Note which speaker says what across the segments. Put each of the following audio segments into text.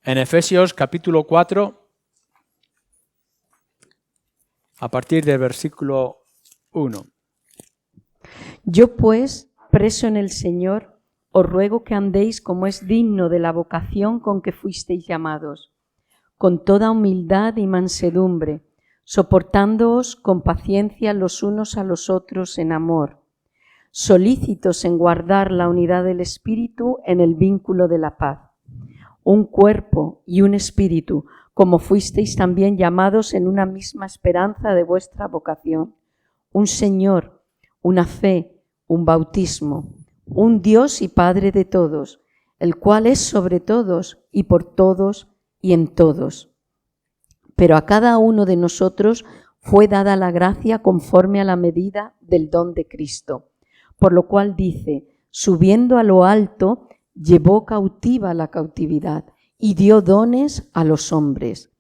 Speaker 1: en Efesios capítulo 4, a partir del versículo 1.
Speaker 2: Yo pues, preso en el Señor, os ruego que andéis como es digno de la vocación con que fuisteis llamados, con toda humildad y mansedumbre, soportándoos con paciencia los unos a los otros en amor, solícitos en guardar la unidad del Espíritu en el vínculo de la paz. Un cuerpo y un espíritu, como fuisteis también llamados en una misma esperanza de vuestra vocación. Un Señor, una fe, un bautismo, un Dios y Padre de todos, el cual es sobre todos y por todos y en todos. Pero a cada uno de nosotros fue dada la gracia conforme a la medida del don de Cristo. Por lo cual dice, subiendo a lo alto, llevó cautiva la cautividad y dio dones a los hombres.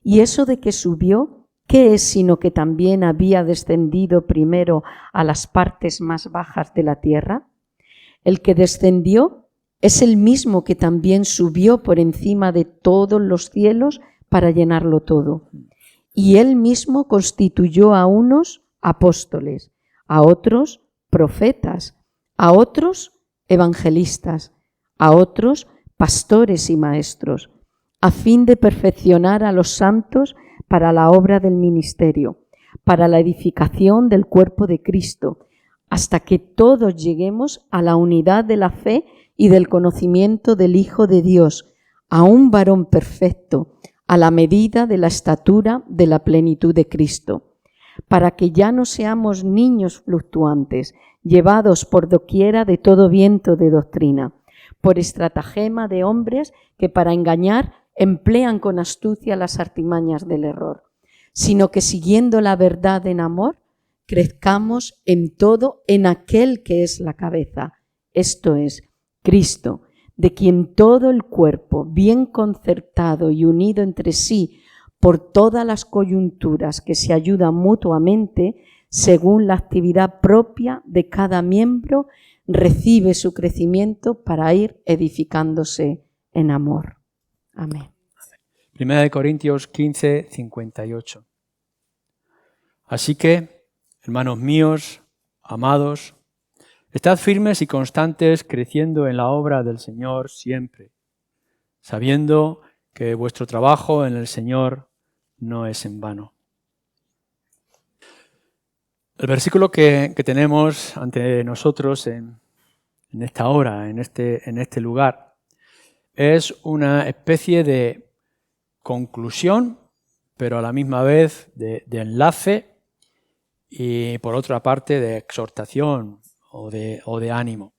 Speaker 2: Y eso de que subió, ¿qué es sino que también había descendido primero a las partes más bajas de la tierra? El que descendió es el mismo que también subió por encima de todos los cielos para llenarlo todo. Y él mismo constituyó a unos apóstoles, a otros profetas, a otros evangelistas, a otros pastores y maestros, a fin de perfeccionar a los santos para la obra del ministerio, para la edificación del cuerpo de Cristo, hasta que todos lleguemos a la unidad de la fe y del conocimiento del Hijo de Dios, a un varón perfecto, a la medida de la estatura de la plenitud de Cristo, para que ya no seamos niños fluctuantes, llevados por doquiera de todo viento de doctrina, por estratagema de hombres que para engañar emplean con astucia las artimañas del error, sino que siguiendo la verdad en amor, crezcamos en todo en aquel que es la cabeza, esto es, Cristo, de quien todo el cuerpo, bien concertado y unido entre sí por todas las coyunturas que se ayudan mutuamente, según la actividad propia de cada miembro, recibe su crecimiento para ir edificándose en amor. Amén.
Speaker 1: 1 Corintios 15, 58. Así que, hermanos míos, amados, estad firmes y constantes, creciendo en la obra del Señor siempre, sabiendo que vuestro trabajo en el Señor no es en vano. El versículo que tenemos ante nosotros en esta hora, en este lugar, es una especie de conclusión, pero a la misma vez de enlace y por otra parte de exhortación o de ánimo.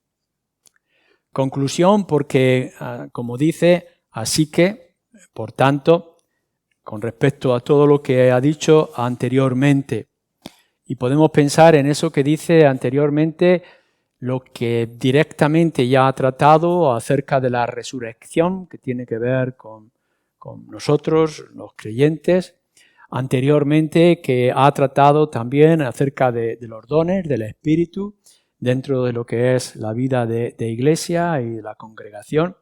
Speaker 1: Conclusión porque, como dice, así que, por tanto, con respecto a todo lo que ha dicho anteriormente, y podemos pensar en eso que dice anteriormente, lo que directamente ya ha tratado acerca de la resurrección, que tiene que ver con nosotros, los creyentes, anteriormente que ha tratado también acerca de los dones del Espíritu dentro de lo que es la vida de iglesia y de la congregación,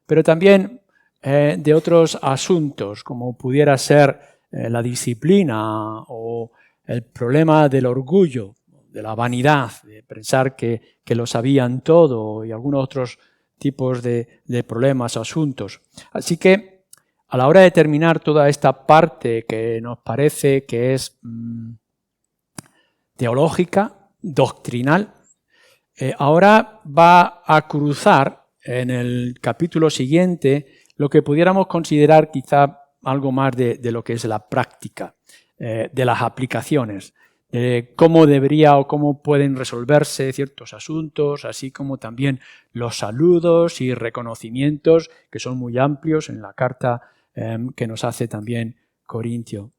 Speaker 1: pero también de otros asuntos como pudiera ser la disciplina o el problema del orgullo, de la vanidad, de pensar que lo sabían todo y algunos otros tipos de problemas o asuntos. Así que a la hora de terminar toda esta parte que nos parece que es teológica, doctrinal, ahora va a cruzar en el capítulo siguiente lo que pudiéramos considerar quizá algo más de lo que es la práctica, de las aplicaciones, de cómo debería o cómo pueden resolverse ciertos asuntos, así como también los saludos y reconocimientos que son muy amplios en la carta que nos hace también Corintio.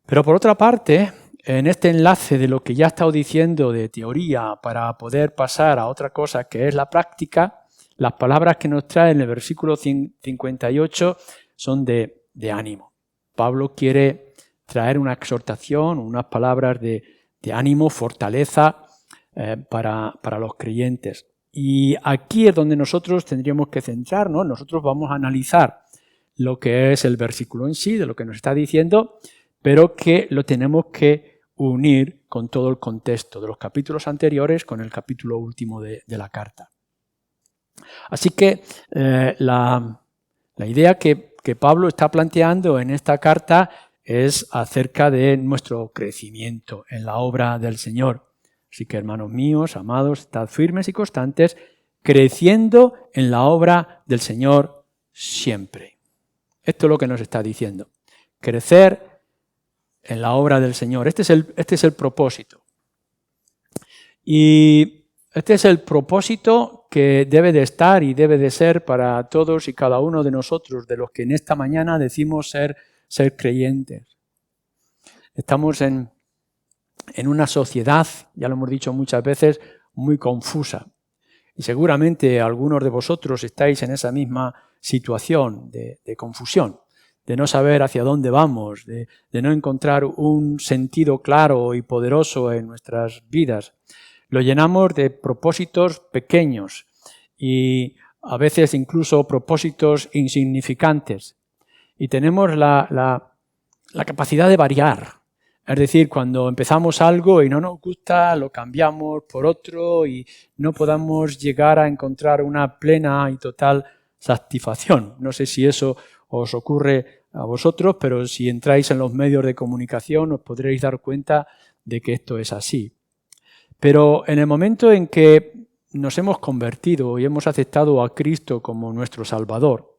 Speaker 1: Pero por otra parte, en este enlace de lo que ya he estado diciendo de teoría para poder pasar a otra cosa que es la práctica, las palabras que nos trae en el versículo 58 son de ánimo. Pablo quiere traer una exhortación, unas palabras de ánimo, fortaleza para los creyentes. Y aquí es donde nosotros tendríamos que centrarnos. Nosotros vamos a analizar lo que es el versículo en sí, de lo que nos está diciendo, pero que lo tenemos que unir con todo el contexto de los capítulos anteriores con el capítulo último de la carta. Así que la idea que Pablo está planteando en esta carta es acerca de nuestro crecimiento en la obra del Señor. Así que, hermanos míos, amados, estad firmes y constantes, creciendo en la obra del Señor siempre. Esto es lo que nos está diciendo. Crecer en la obra del Señor. Este es el propósito. Y este es el propósito que debe de estar y debe de ser para todos y cada uno de nosotros, de los que en esta mañana decimos ser creyentes. Estamos en una sociedad, ya lo hemos dicho muchas veces, muy confusa. Y seguramente algunos de vosotros estáis en esa misma situación de confusión, de no saber hacia dónde vamos, de no encontrar un sentido claro y poderoso en nuestras vidas. Lo llenamos de propósitos pequeños y a veces incluso propósitos insignificantes. Y tenemos la capacidad de variar. Es decir, cuando empezamos algo y no nos gusta, lo cambiamos por otro y no podamos llegar a encontrar una plena y total satisfacción. No sé si eso os ocurre a vosotros, pero si entráis en los medios de comunicación os podréis dar cuenta de que esto es así. Pero en el momento en que nos hemos convertido y hemos aceptado a Cristo como nuestro Salvador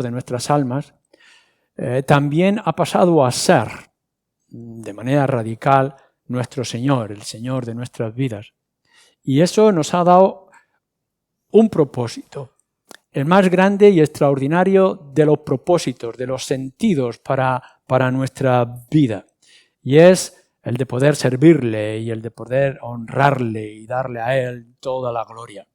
Speaker 1: de nuestras almas, también ha pasado a ser de manera radical nuestro Señor, el Señor de nuestras vidas. Y eso nos ha dado un propósito, el más grande y extraordinario de los propósitos, de los sentidos para nuestra vida. Y es el de poder servirle y el de poder honrarle y darle a Él toda la gloria.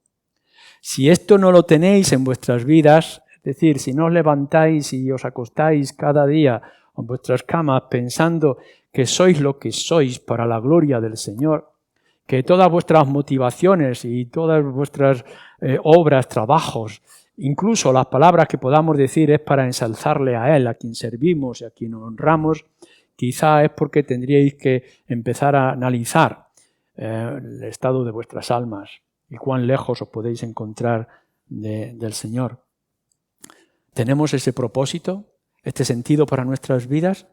Speaker 1: Si esto no lo tenéis en vuestras vidas, es decir, si no os levantáis y os acostáis cada día en vuestras camas pensando que sois lo que sois para la gloria del Señor, que todas vuestras motivaciones y todas vuestras obras, trabajos, incluso las palabras que podamos decir es para ensalzarle a Él, a quien servimos y a quien honramos, quizá es porque tendríais que empezar a analizar el estado de vuestras almas y cuán lejos os podéis encontrar del Señor. ¿Tenemos ese propósito, este sentido para nuestras vidas?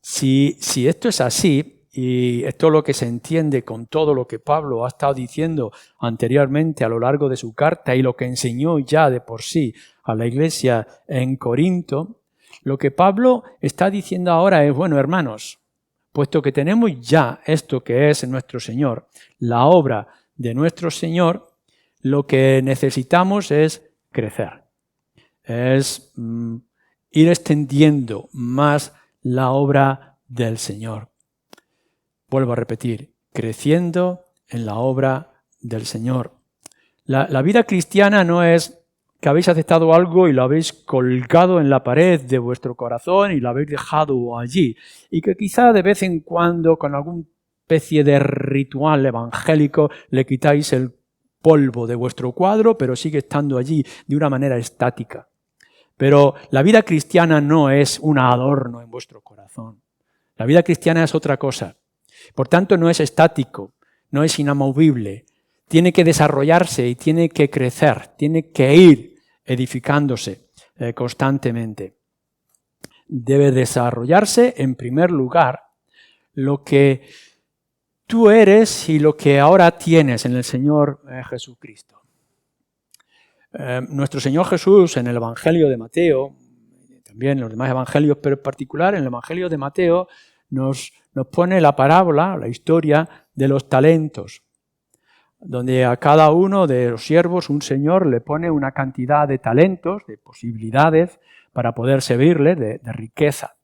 Speaker 1: Si esto es así, y esto es lo que se entiende con todo lo que Pablo ha estado diciendo anteriormente a lo largo de su carta y lo que enseñó ya de por sí a la iglesia en Corinto, lo que Pablo está diciendo ahora es, bueno, hermanos, puesto que tenemos ya esto que es nuestro Señor, la obra de nuestro Señor, lo que necesitamos es crecer, es ir extendiendo más la obra del Señor. Vuelvo a repetir, creciendo en la obra del Señor. La vida cristiana no es que habéis aceptado algo y lo habéis colgado en la pared de vuestro corazón y lo habéis dejado allí. Y que quizá de vez en cuando, con alguna especie de ritual evangélico, le quitáis el polvo de vuestro cuadro, pero sigue estando allí de una manera estática. Pero la vida cristiana no es un adorno en vuestro corazón. La vida cristiana es otra cosa. Por tanto, no es estático, no es inamovible. Tiene que desarrollarse y tiene que crecer, tiene que ir edificándose constantemente. Debe desarrollarse, en primer lugar, lo que tú eres y lo que ahora tienes en el Señor Jesucristo. Nuestro Señor Jesús en el Evangelio de Mateo, también en los demás evangelios, pero en particular en el Evangelio de Mateo, nos pone la parábola, la historia de los talentos, donde a cada uno de los siervos un señor le pone una cantidad de talentos, de posibilidades para poder servirle, de riqueza.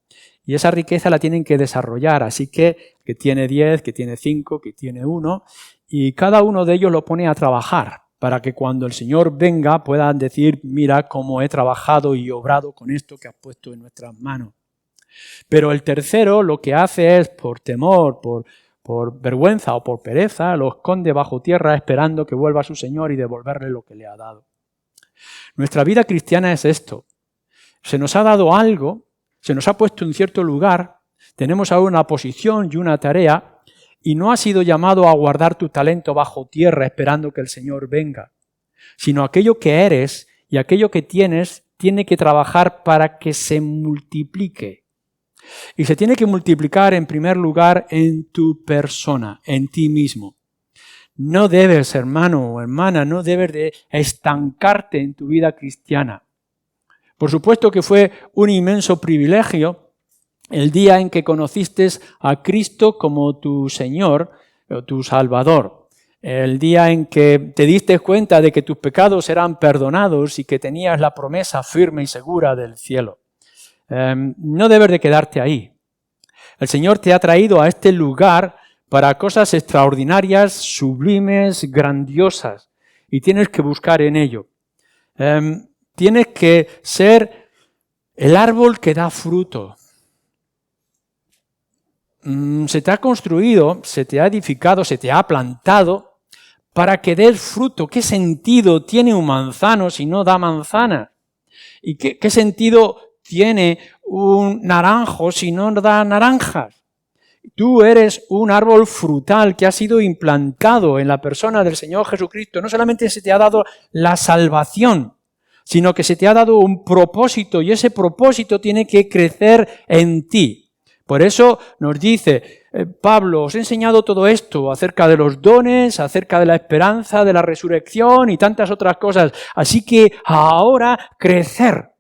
Speaker 1: Y esa riqueza la tienen que desarrollar, así que tiene 10, que tiene 5, que tiene 1, y cada uno de ellos lo pone a trabajar, para que cuando el Señor venga puedan decir, mira cómo he trabajado y obrado con esto que has puesto en nuestras manos. Pero el tercero lo que hace es, por temor, por por vergüenza o por pereza, lo esconde bajo tierra esperando que vuelva su Señor y devolverle lo que le ha dado. Nuestra vida cristiana es esto. Se nos ha dado algo, se nos ha puesto en cierto lugar, tenemos ahora una posición y una tarea y no has sido llamado a guardar tu talento bajo tierra esperando que el Señor venga, sino aquello que eres y aquello que tienes tiene que trabajar para que se multiplique. Y se tiene que multiplicar en primer lugar en tu persona, en ti mismo. No debes, hermano o hermana, no debes de estancarte en tu vida cristiana. Por supuesto que fue un inmenso privilegio el día en que conociste a Cristo como tu Señor o tu Salvador. El día en que te diste cuenta de que tus pecados eran perdonados y que tenías la promesa firme y segura del cielo. No debes de quedarte ahí. El Señor te ha traído a este lugar para cosas extraordinarias, sublimes, grandiosas, y tienes que buscar en ello. Tienes que ser el árbol que da fruto. Se te ha construido, se te ha edificado, se te ha plantado para que des fruto. ¿Qué sentido tiene un manzano si no da manzana? ¿Y qué sentido tiene un naranjo si no da naranjas? Tú eres un árbol frutal que ha sido implantado en la persona del Señor Jesucristo. No solamente se te ha dado la salvación, sino que se te ha dado un propósito y ese propósito tiene que crecer en ti. Por eso nos dice Pablo, os he enseñado todo esto acerca de los dones, acerca de la esperanza, de la resurrección y tantas otras cosas. Así que ahora crecer.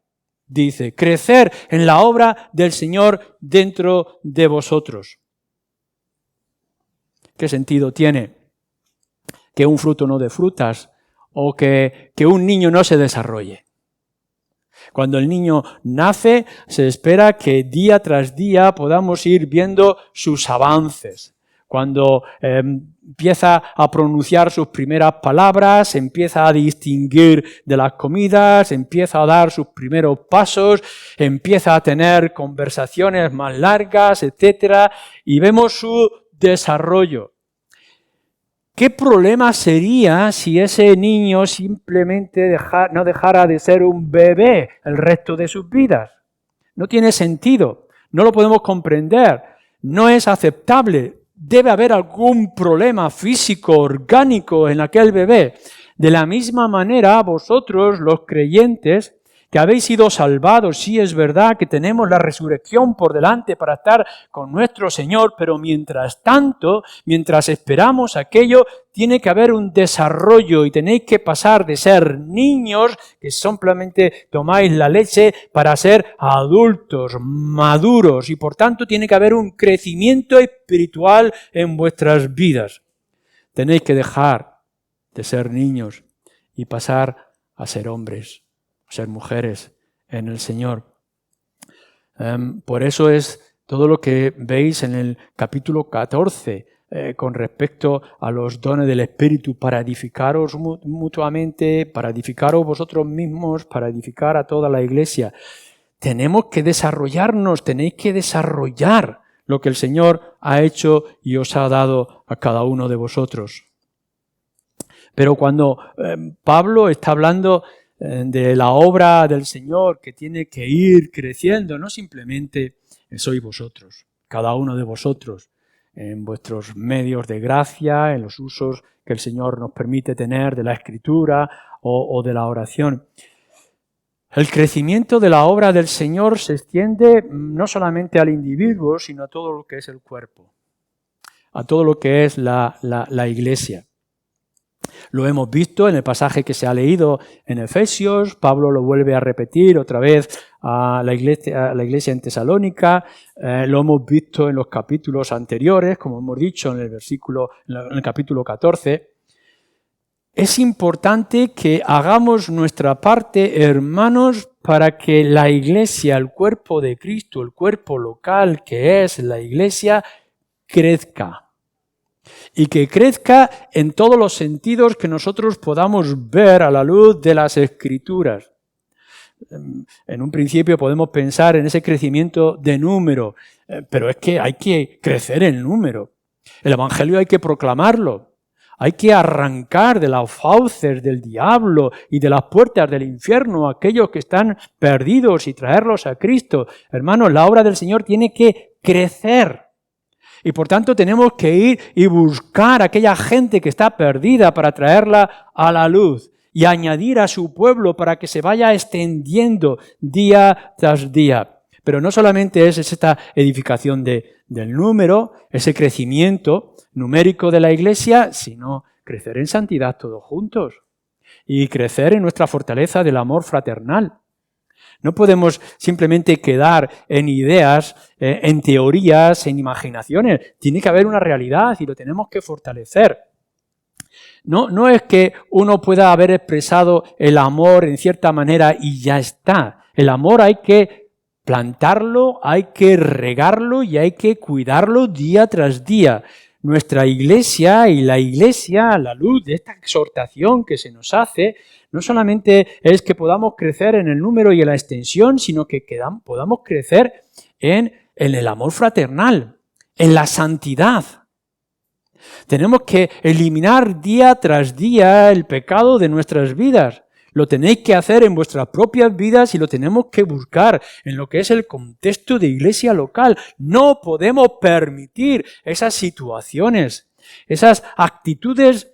Speaker 1: Dice, crecer en la obra del Señor dentro de vosotros. ¿Qué sentido tiene que un fruto no dé frutas o que un niño no se desarrolle? Cuando el niño nace, se espera que día tras día podamos ir viendo sus avances. Cuando empieza a pronunciar sus primeras palabras, empieza a distinguir de las comidas, empieza a dar sus primeros pasos, empieza a tener conversaciones más largas, etc. Y vemos su desarrollo. ¿Qué problema sería si ese niño simplemente no dejara de ser un bebé el resto de sus vidas? No tiene sentido, no lo podemos comprender, no es aceptable. Debe haber algún problema físico, orgánico en aquel bebé. De la misma manera, vosotros, los creyentes, que habéis sido salvados, sí es verdad que tenemos la resurrección por delante para estar con nuestro Señor, pero mientras tanto, mientras esperamos aquello, tiene que haber un desarrollo y tenéis que pasar de ser niños, que simplemente tomáis la leche, para ser adultos, maduros, y por tanto tiene que haber un crecimiento espiritual en vuestras vidas. Tenéis que dejar de ser niños y pasar a ser hombres, ser mujeres en el Señor. Por eso es todo lo que veis en el capítulo 14 con respecto a los dones del Espíritu para edificaros mutuamente, para edificaros vosotros mismos, para edificar a toda la iglesia. Tenemos que desarrollarnos, tenéis que desarrollar lo que el Señor ha hecho y os ha dado a cada uno de vosotros. Pero cuando Pablo está hablando de la obra del Señor que tiene que ir creciendo, no simplemente sois vosotros, cada uno de vosotros, en vuestros medios de gracia, en los usos que el Señor nos permite tener de la Escritura o de la oración. El crecimiento de la obra del Señor se extiende no solamente al individuo, sino a todo lo que es el cuerpo, a todo lo que es la iglesia. Lo hemos visto en el pasaje que se ha leído en Efesios. Pablo lo vuelve a repetir otra vez a la iglesia en Tesalónica. Lo hemos visto en los capítulos anteriores, como hemos dicho en el capítulo 14. Es importante que hagamos nuestra parte, hermanos, para que la iglesia, el cuerpo de Cristo, el cuerpo local que es la iglesia, crezca. Y que crezca en todos los sentidos que nosotros podamos ver a la luz de las Escrituras. En un principio podemos pensar en ese crecimiento de número, pero es que hay que crecer en número. El Evangelio hay que proclamarlo. Hay que arrancar de las fauces del diablo y de las puertas del infierno a aquellos que están perdidos y traerlos a Cristo. Hermanos, la obra del Señor tiene que crecer. Y por tanto tenemos que ir y buscar a aquella gente que está perdida para traerla a la luz y añadir a su pueblo para que se vaya extendiendo día tras día. Pero no solamente es esta edificación del número, ese crecimiento numérico de la Iglesia, sino crecer en santidad todos juntos y crecer en nuestra fortaleza del amor fraternal. No podemos simplemente quedar en ideas, en teorías, en imaginaciones. Tiene que haber una realidad y lo tenemos que fortalecer. No es que uno pueda haber expresado el amor en cierta manera y ya está. El amor hay que plantarlo, hay que regarlo y hay que cuidarlo día tras día. Nuestra Iglesia y la Iglesia, a la luz de esta exhortación que se nos hace, no solamente es que podamos crecer en el número y en la extensión, sino que podamos crecer en el amor fraternal, en la santidad. Tenemos que eliminar día tras día el pecado de nuestras vidas. Lo tenéis que hacer en vuestras propias vidas y lo tenemos que buscar en lo que es el contexto de iglesia local. No podemos permitir esas situaciones, esas actitudes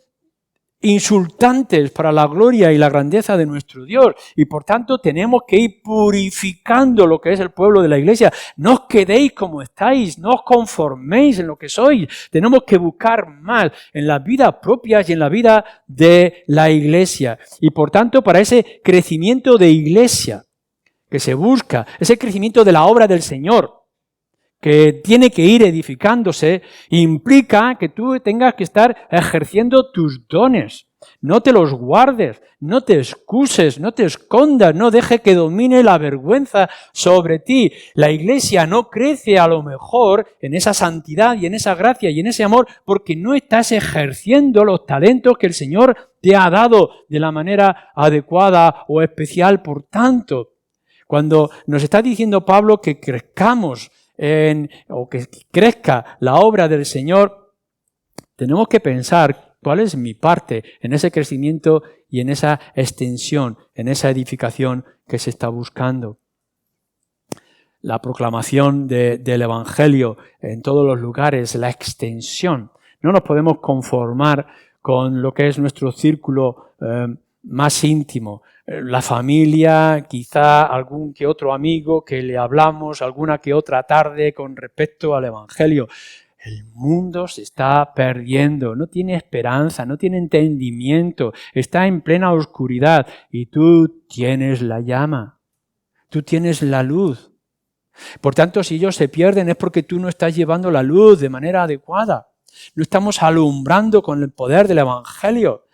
Speaker 1: insultantes para la gloria y la grandeza de nuestro Dios. Y por tanto tenemos que ir purificando lo que es el pueblo de la iglesia. No os quedéis como estáis, no os conforméis en lo que sois. Tenemos que buscar más en las vidas propias y en la vida de la iglesia. Y por tanto, para ese crecimiento de iglesia que se busca, ese crecimiento de la obra del Señor, que tiene que ir edificándose, implica que tú tengas que estar ejerciendo tus dones. No te los guardes, no te excuses, no te escondas, no deje que domine la vergüenza sobre ti. La iglesia no crece a lo mejor en esa santidad y en esa gracia y en ese amor porque no estás ejerciendo los talentos que el Señor te ha dado de la manera adecuada o especial. Por tanto, cuando nos está diciendo Pablo que crezcamos o que crezca la obra del Señor, tenemos que pensar cuál es mi parte en ese crecimiento y en esa extensión, en esa edificación que se está buscando. La proclamación del Evangelio en todos los lugares, la extensión. No nos podemos conformar con lo que es nuestro círculo más íntimo. La familia, quizá algún que otro amigo que le hablamos alguna que otra tarde con respecto al Evangelio. El mundo se está perdiendo, no tiene esperanza, no tiene entendimiento, está en plena oscuridad y tú tienes la llama, tú tienes la luz. Por tanto, si ellos se pierden es porque tú no estás llevando la luz de manera adecuada. No estamos alumbrando con el poder del Evangelio.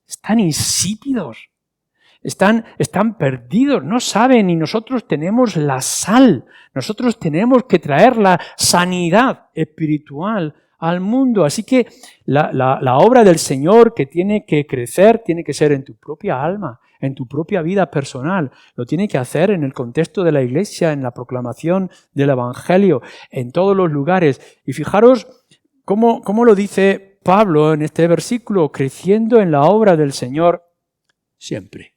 Speaker 1: Están insípidos. Están perdidos, no saben, y nosotros tenemos la sal, nosotros tenemos que traer la sanidad espiritual al mundo. Así que la obra del Señor que tiene que crecer tiene que ser en tu propia alma, en tu propia vida personal. Lo tiene que hacer en el contexto de la iglesia, en la proclamación del Evangelio, en todos los lugares. Y fijaros cómo lo dice Pablo en este versículo, creciendo en la obra del Señor siempre.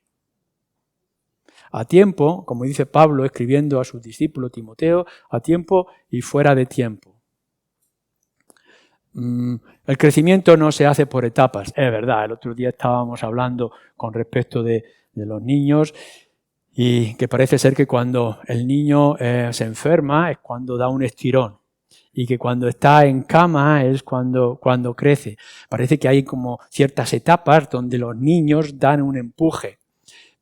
Speaker 1: A tiempo, como dice Pablo escribiendo a su discípulo Timoteo, a tiempo y fuera de tiempo. El crecimiento no se hace por etapas, es verdad. El otro día estábamos hablando con respecto de los niños y que parece ser que cuando el niño se enferma es cuando da un estirón y que cuando está en cama es cuando crece. Parece que hay como ciertas etapas donde los niños dan un empuje.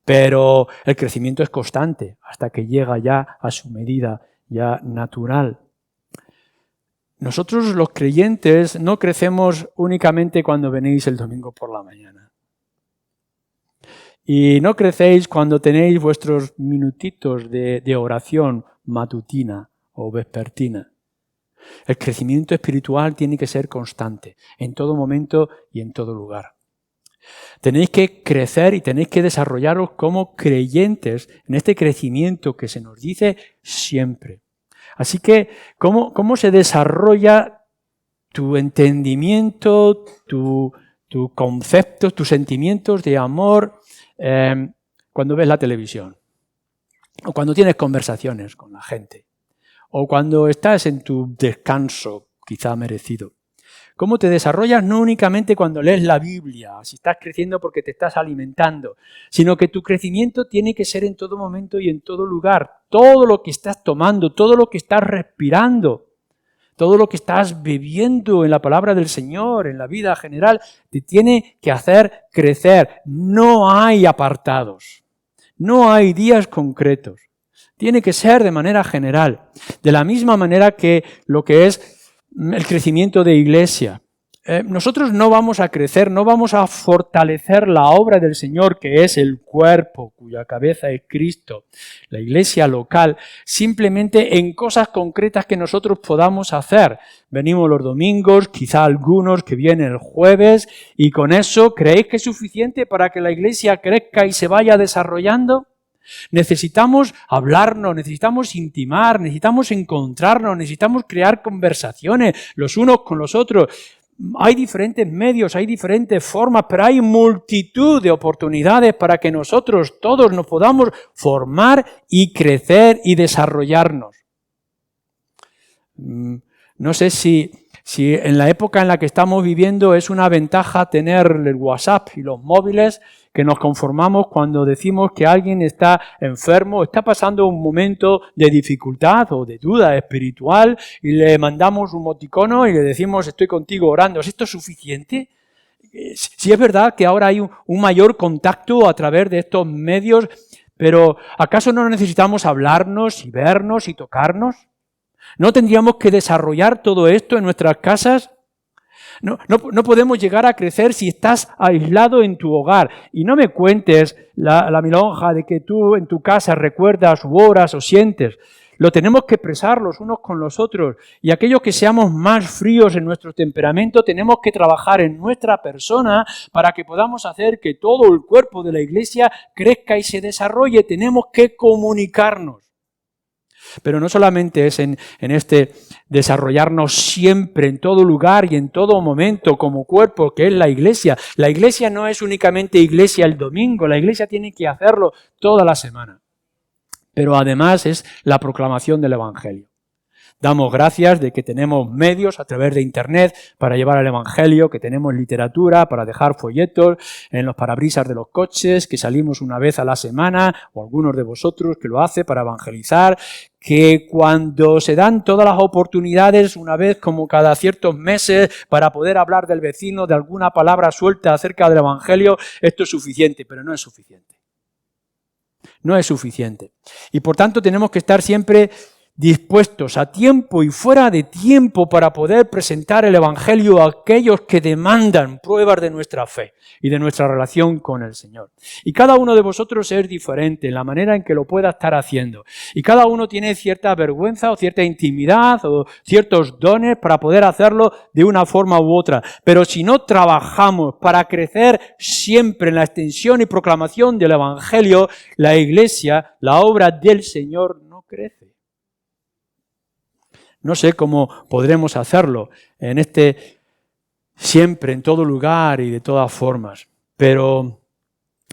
Speaker 1: Pero el crecimiento es constante hasta que llega ya a su medida ya natural. Nosotros los creyentes no crecemos únicamente cuando venís el domingo por la mañana. Y no crecéis cuando tenéis vuestros minutitos de oración matutina o vespertina. El crecimiento espiritual tiene que ser constante, en todo momento y en todo lugar. Tenéis que crecer y tenéis que desarrollaros como creyentes en este crecimiento que se nos dice siempre. Así que, ¿cómo se desarrolla tu entendimiento, tus conceptos, tus sentimientos de amor cuando ves la televisión, o cuando tienes conversaciones con la gente, o cuando estás en tu descanso, quizá merecido. Cómo te desarrollas no únicamente cuando lees la Biblia, si estás creciendo porque te estás alimentando, sino que tu crecimiento tiene que ser en todo momento y en todo lugar. Todo lo que estás tomando, todo lo que estás respirando, todo lo que estás bebiendo en la palabra del Señor, en la vida general, te tiene que hacer crecer. No hay apartados, no hay días concretos. Tiene que ser de manera general. De la misma manera que lo que es el crecimiento de iglesia. Nosotros no vamos a crecer, no vamos a fortalecer la obra del Señor, que es el cuerpo, cuya cabeza es Cristo, la iglesia local, simplemente en cosas concretas que nosotros podamos hacer. Venimos los domingos, quizá algunos que vienen el jueves, y con eso, ¿creéis que es suficiente para que la iglesia crezca y se vaya desarrollando? Necesitamos hablarnos, necesitamos intimar, necesitamos encontrarnos, necesitamos crear conversaciones los unos con los otros. Hay diferentes medios, hay diferentes formas, pero hay multitud de oportunidades para que nosotros todos nos podamos formar y crecer y desarrollarnos. No sé si en la época en la que estamos viviendo es una ventaja tener el WhatsApp y los móviles, que nos conformamos cuando decimos que alguien está enfermo, está pasando un momento de dificultad o de duda espiritual y le mandamos un emoticono y le decimos estoy contigo orando. ¿Es esto suficiente? Sí es verdad que ahora hay un mayor contacto a través de estos medios, pero ¿acaso no necesitamos hablarnos y vernos y tocarnos? ¿No tendríamos que desarrollar todo esto en nuestras casas? No podemos llegar a crecer si estás aislado en tu hogar. Y no me cuentes la milonja de que tú en tu casa recuerdas u oras o sientes. Lo tenemos que expresar los unos con los otros. Y aquellos que seamos más fríos en nuestro temperamento, tenemos que trabajar en nuestra persona para que podamos hacer que todo el cuerpo de la iglesia crezca y se desarrolle. Tenemos que comunicarnos. Pero no solamente es en este desarrollarnos siempre, en todo lugar y en todo momento como cuerpo, que es la iglesia. La iglesia no es únicamente iglesia el domingo, la iglesia tiene que hacerlo toda la semana. Pero además es la proclamación del Evangelio. Damos gracias de que tenemos medios a través de Internet para llevar el Evangelio, que tenemos literatura para dejar folletos en los parabrisas de los coches, que salimos una vez a la semana, o algunos de vosotros que lo hace para evangelizar, que cuando se dan todas las oportunidades, una vez como cada ciertos meses, para poder hablar del vecino, de alguna palabra suelta acerca del Evangelio, esto es suficiente, pero no es suficiente. No es suficiente. Y por tanto tenemos que estar siempre dispuestos a tiempo y fuera de tiempo para poder presentar el Evangelio a aquellos que demandan pruebas de nuestra fe y de nuestra relación con el Señor. Y cada uno de vosotros es diferente en la manera en que lo pueda estar haciendo. Y cada uno tiene cierta vergüenza o cierta intimidad o ciertos dones para poder hacerlo de una forma u otra. Pero si no trabajamos para crecer siempre en la extensión y proclamación del Evangelio, la Iglesia, la obra del Señor no crece. No sé cómo podremos hacerlo siempre, en todo lugar y de todas formas. Pero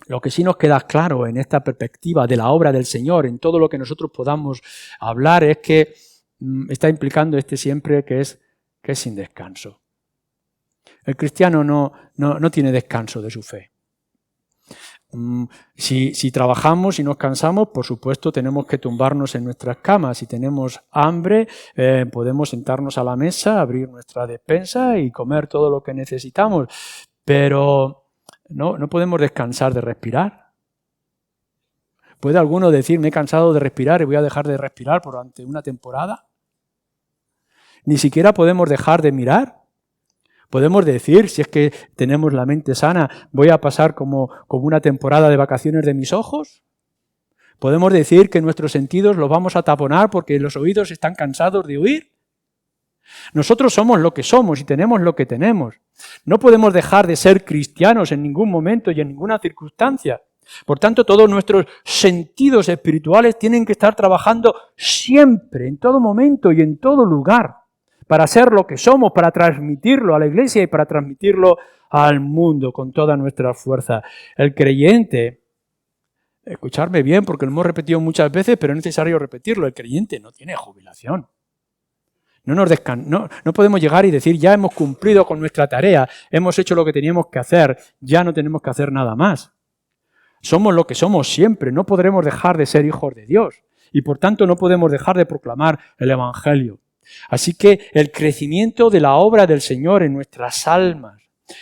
Speaker 1: lo que sí nos queda claro en esta perspectiva de la obra del Señor, en todo lo que nosotros podamos hablar, es que está implicando siempre que es sin descanso. El cristiano no tiene descanso de su fe. Si trabajamos y nos cansamos, por supuesto tenemos que tumbarnos en nuestras camas. Si tenemos hambre, podemos sentarnos a la mesa, abrir nuestra despensa y comer todo lo que necesitamos. Pero no podemos descansar de respirar. ¿Puede alguno decir, me he cansado de respirar y voy a dejar de respirar durante una temporada? Ni siquiera podemos dejar de mirar. Podemos decir, si es que tenemos la mente sana, voy a pasar como una temporada de vacaciones de mis ojos. Podemos decir que nuestros sentidos los vamos a taponar porque los oídos están cansados de oír. Nosotros somos lo que somos y tenemos lo que tenemos. No podemos dejar de ser cristianos en ningún momento y en ninguna circunstancia. Por tanto, todos nuestros sentidos espirituales tienen que estar trabajando siempre, en todo momento y en todo lugar, para ser lo que somos, para transmitirlo a la iglesia y para transmitirlo al mundo con toda nuestra fuerza. El creyente, escuchadme bien porque lo hemos repetido muchas veces, pero es necesario repetirlo, el creyente no tiene jubilación. No podemos llegar y decir, ya hemos cumplido con nuestra tarea, hemos hecho lo que teníamos que hacer, ya no tenemos que hacer nada más. Somos lo que somos siempre, no podremos dejar de ser hijos de Dios y por tanto no podemos dejar de proclamar el Evangelio. Así que el crecimiento de la obra del Señor en nuestras almas,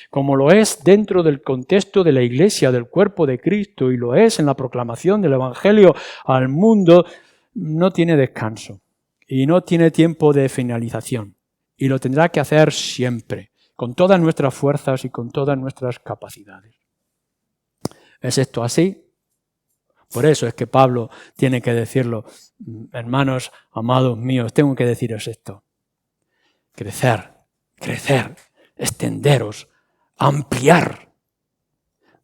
Speaker 1: como lo es dentro del contexto de la Iglesia, del cuerpo de Cristo, y lo es en la proclamación del Evangelio al mundo, no tiene descanso y no tiene tiempo de finalización. Y lo tendrá que hacer siempre, con todas nuestras fuerzas y con todas nuestras capacidades. ¿Es esto así? Por eso es que Pablo tiene que decirlo, hermanos, amados míos, tengo que deciros esto. Crecer, extenderos, ampliar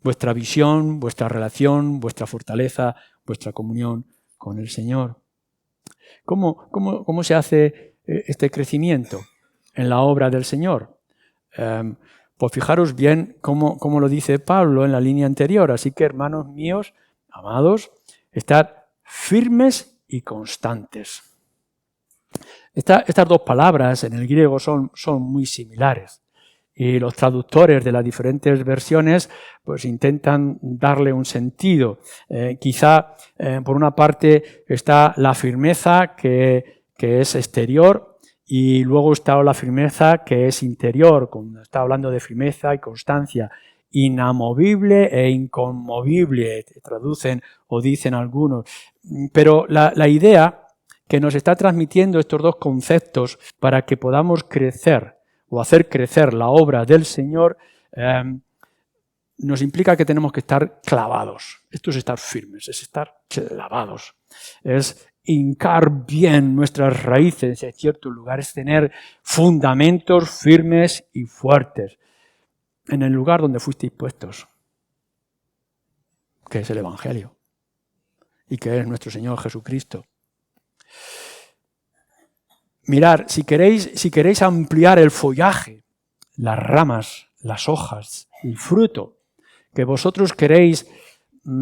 Speaker 1: vuestra visión, vuestra relación, vuestra fortaleza, vuestra comunión con el Señor. ¿Cómo se hace este crecimiento en la obra del Señor? Pues fijaros bien cómo lo dice Pablo en la línea anterior. Así que, hermanos míos, amados, estad firmes y constantes. Estas dos palabras en el griego son muy similares y los traductores de las diferentes versiones pues intentan darle un sentido. Quizá por una parte está la firmeza que es exterior y luego está la firmeza que es interior, como está hablando de firmeza y constancia. Inamovible e inconmovible, traducen o dicen algunos. Pero la idea que nos está transmitiendo estos dos conceptos para que podamos crecer o hacer crecer la obra del Señor, nos implica que tenemos que estar clavados. Esto es estar firmes, es estar clavados. Es hincar bien nuestras raíces en ciertos lugares, tener fundamentos firmes y fuertes en el lugar donde fuisteis puestos, que es el Evangelio y que es nuestro Señor Jesucristo. Mirad, si queréis ampliar el follaje, las ramas, las hojas, el fruto que vosotros queréis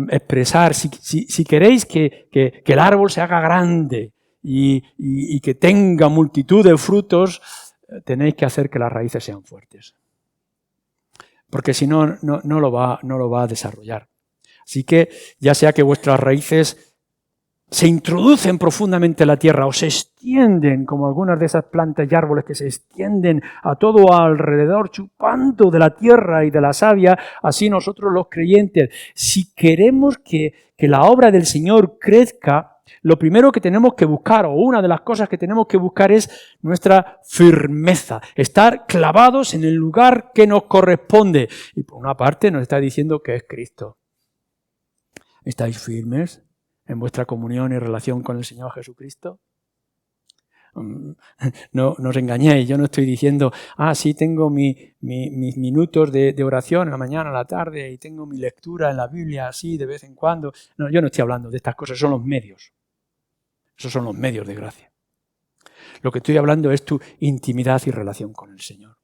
Speaker 1: expresar, si queréis que el árbol se haga grande y que tenga multitud de frutos, tenéis que hacer que las raíces sean fuertes. Porque si no, no lo va a desarrollar. Así que ya sea que vuestras raíces se introducen profundamente en la tierra o se extienden como algunas de esas plantas y árboles que se extienden a todo alrededor, chupando de la tierra y de la savia, así nosotros los creyentes, si queremos que la obra del Señor crezca, lo primero que tenemos que buscar, o una de las cosas que tenemos que buscar, es nuestra firmeza, estar clavados en el lugar que nos corresponde. Y por una parte nos está diciendo que es Cristo. ¿Estáis firmes en vuestra comunión y relación con el Señor Jesucristo? No os engañéis, yo no estoy diciendo, sí, tengo mis minutos de oración en la mañana, en la tarde, y tengo mi lectura en la Biblia así de vez en cuando. No, yo no estoy hablando de estas cosas, son los medios. Esos son los medios de gracia. Lo que estoy hablando es tu intimidad y relación con el Señor.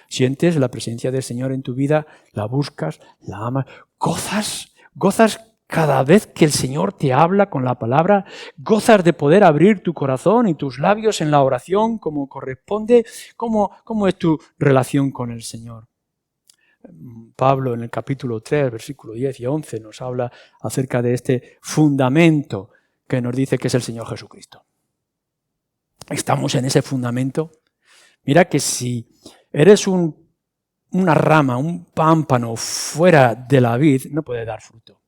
Speaker 1: Sientes la presencia del Señor en tu vida, la buscas, la amas, gozas cada vez que el Señor te habla con la palabra, gozas de poder abrir tu corazón y tus labios en la oración como corresponde. ¿Cómo es tu relación con el Señor? Pablo en el capítulo 3, versículo 10 y 11 nos habla acerca de este fundamento que nos dice que es el Señor Jesucristo. ¿Estamos en ese fundamento? Mira que si eres una rama, un pámpano fuera de la vid, no puede dar fruto.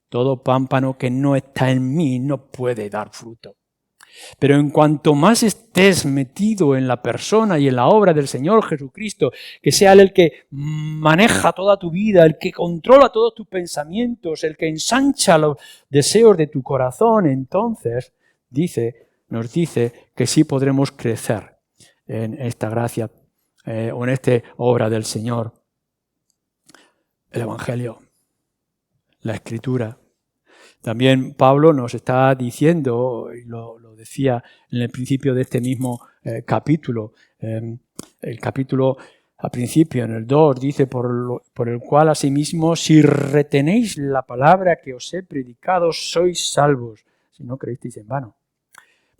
Speaker 1: Todo pámpano que no está en mí no puede dar fruto. Pero en cuanto más estés metido en la persona y en la obra del Señor Jesucristo, que sea Él el que maneja toda tu vida, el que controla todos tus pensamientos, el que ensancha los deseos de tu corazón, entonces nos dice que sí podremos crecer en esta gracia o en esta obra del Señor. El Evangelio, la Escritura, También Pablo nos está diciendo, y lo decía en el principio de este mismo capítulo, el capítulo al principio, en el 2, dice, por el cual asimismo, si retenéis la palabra que os he predicado, sois salvos, si no creísteis en vano.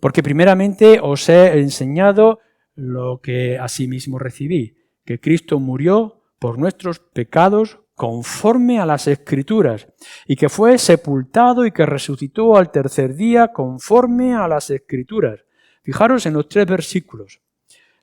Speaker 1: Porque primeramente os he enseñado lo que asimismo recibí, que Cristo murió por nuestros pecados conforme a las Escrituras, y que fue sepultado y que resucitó al tercer día conforme a las Escrituras. Fijaros en los 3 versículos.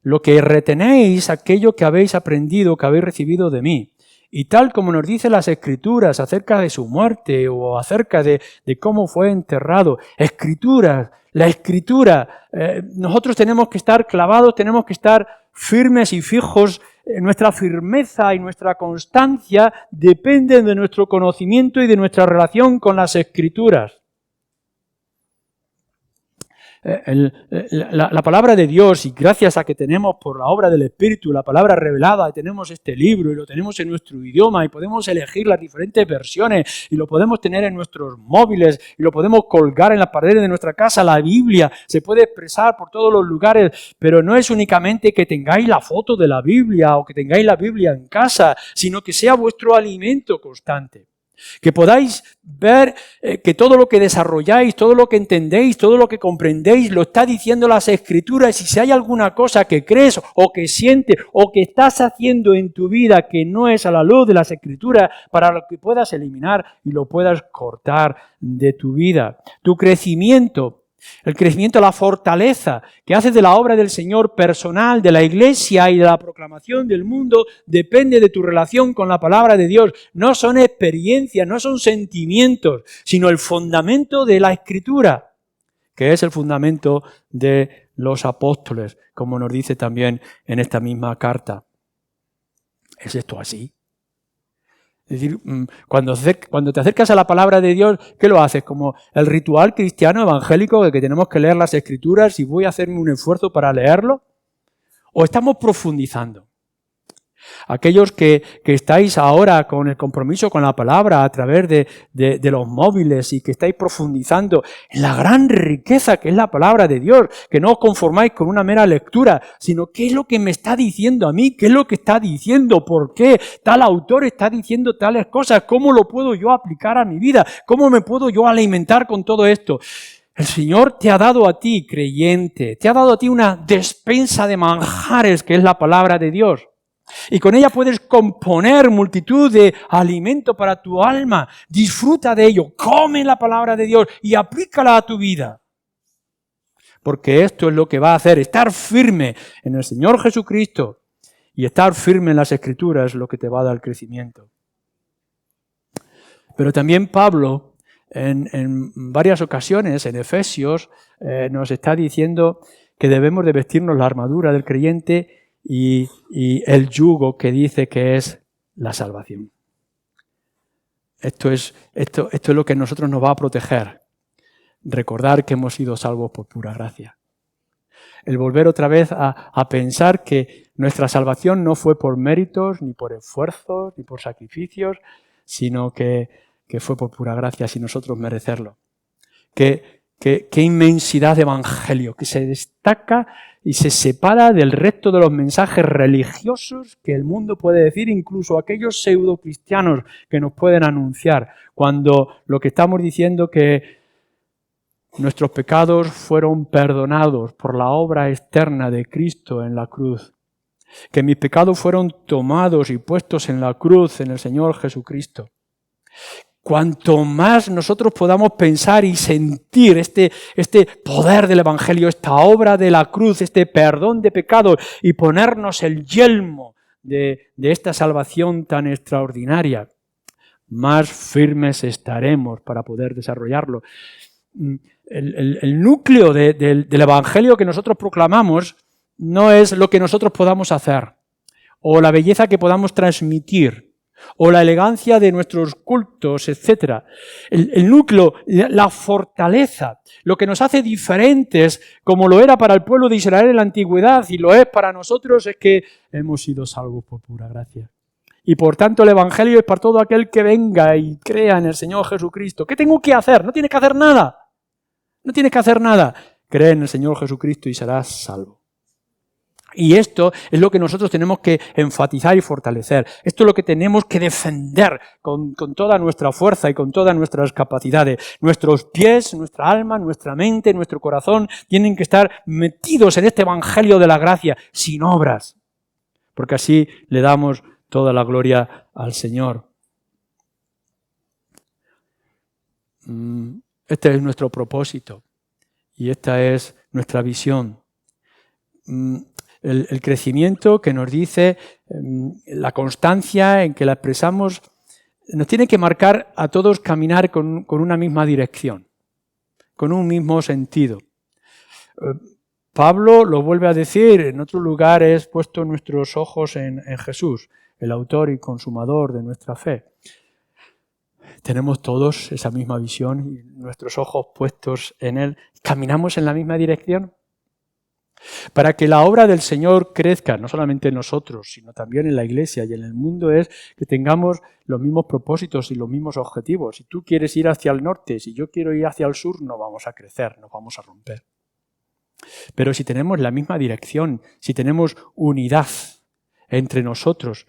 Speaker 1: Lo que retenéis, aquello que habéis aprendido, que habéis recibido de mí. Y tal como nos dicen las Escrituras acerca de su muerte o acerca de cómo fue enterrado. Escrituras, la Escritura. Nosotros tenemos que estar clavados, tenemos que estar firmes y fijos. Nuestra firmeza y nuestra constancia dependen de nuestro conocimiento y de nuestra relación con las Escrituras. La palabra de Dios, y gracias a que tenemos por la obra del Espíritu la palabra revelada, y tenemos este libro y lo tenemos en nuestro idioma y podemos elegir las diferentes versiones y lo podemos tener en nuestros móviles y lo podemos colgar en las paredes de nuestra casa, la Biblia se puede expresar por todos los lugares, pero no es únicamente que tengáis la foto de la Biblia o que tengáis la Biblia en casa, sino que sea vuestro alimento constante. Que podáis ver que todo lo que desarrolláis, todo lo que entendéis, todo lo que comprendéis, lo está diciendo las Escrituras. Y si hay alguna cosa que crees o que sientes o que estás haciendo en tu vida que no es a la luz de las Escrituras, para lo que puedas eliminar y lo puedas cortar de tu vida. Tu crecimiento, el crecimiento, la fortaleza que haces de la obra del Señor personal, de la Iglesia y de la proclamación del mundo, depende de tu relación con la palabra de Dios. No son experiencias, no son sentimientos, sino el fundamento de la Escritura, que es el fundamento de los apóstoles, como nos dice también en esta misma carta. ¿Es esto así? Es decir, cuando te acercas a la palabra de Dios, ¿qué lo haces? Como el ritual cristiano evangélico de que tenemos que leer las Escrituras y voy a hacerme un esfuerzo para leerlo. ¿O estamos profundizando? Aquellos que estáis ahora con el compromiso con la palabra a través de los móviles y que estáis profundizando en la gran riqueza que es la palabra de Dios, que no os conformáis con una mera lectura, sino qué es lo que me está diciendo a mí, qué es lo que está diciendo, por qué tal autor está diciendo tales cosas, cómo lo puedo yo aplicar a mi vida, cómo me puedo yo alimentar con todo esto. El Señor te ha dado a ti, creyente, te ha dado a ti una despensa de manjares que es la palabra de Dios. Y con ella puedes componer multitud de alimento para tu alma. Disfruta de ello, come la palabra de Dios y aplícala a tu vida. Porque esto es lo que va a hacer, estar firme en el Señor Jesucristo y estar firme en las Escrituras es lo que te va a dar crecimiento. Pero también Pablo, en varias ocasiones, en Efesios, nos está diciendo que debemos de vestirnos la armadura del creyente y el yugo que dice que es la salvación. Esto es lo que a nosotros nos va a proteger. Recordar que hemos sido salvos por pura gracia. El volver otra vez a pensar que nuestra salvación no fue por méritos, ni por esfuerzos, ni por sacrificios, sino que fue por pura gracia sin nosotros merecerlo. Qué inmensidad de evangelio, que se destaca y se separa del resto de los mensajes religiosos que el mundo puede decir, incluso aquellos pseudocristianos que nos pueden anunciar, cuando lo que estamos diciendo que nuestros pecados fueron perdonados por la obra externa de Cristo en la cruz, que mis pecados fueron tomados y puestos en la cruz en el Señor Jesucristo. Cuanto más nosotros podamos pensar y sentir este poder del Evangelio, esta obra de la cruz, este perdón de pecados y ponernos el yelmo de esta salvación tan extraordinaria, más firmes estaremos para poder desarrollarlo. El núcleo del Evangelio que nosotros proclamamos no es lo que nosotros podamos hacer o la belleza que podamos transmitir, o la elegancia de nuestros cultos, etc. El núcleo, la fortaleza, lo que nos hace diferentes, como lo era para el pueblo de Israel en la antigüedad y lo es para nosotros, es que hemos sido salvos por pura gracia. Y por tanto el Evangelio es para todo aquel que venga y crea en el Señor Jesucristo. ¿Qué tengo que hacer? No tienes que hacer nada. No tienes que hacer nada. Cree en el Señor Jesucristo y serás salvo. Y esto es lo que nosotros tenemos que enfatizar y fortalecer. Esto es lo que tenemos que defender con toda nuestra fuerza y con todas nuestras capacidades. Nuestros pies, nuestra alma, nuestra mente, nuestro corazón tienen que estar metidos en este Evangelio de la gracia, sin obras. Porque así le damos toda la gloria al Señor. Este es nuestro propósito y esta es nuestra visión. El crecimiento que nos dice, la constancia en que la expresamos, nos tiene que marcar a todos caminar con una misma dirección, con un mismo sentido. Pablo lo vuelve a decir, en otro lugar es puesto nuestros ojos en Jesús, el autor y consumador de nuestra fe. Tenemos todos esa misma visión y nuestros ojos puestos en Él. ¿Caminamos en la misma dirección? Para que la obra del Señor crezca, no solamente en nosotros, sino también en la Iglesia y en el mundo, es que tengamos los mismos propósitos y los mismos objetivos. Si tú quieres ir hacia el norte, si yo quiero ir hacia el sur, no vamos a crecer, nos vamos a romper. Pero si tenemos la misma dirección, si tenemos unidad entre nosotros,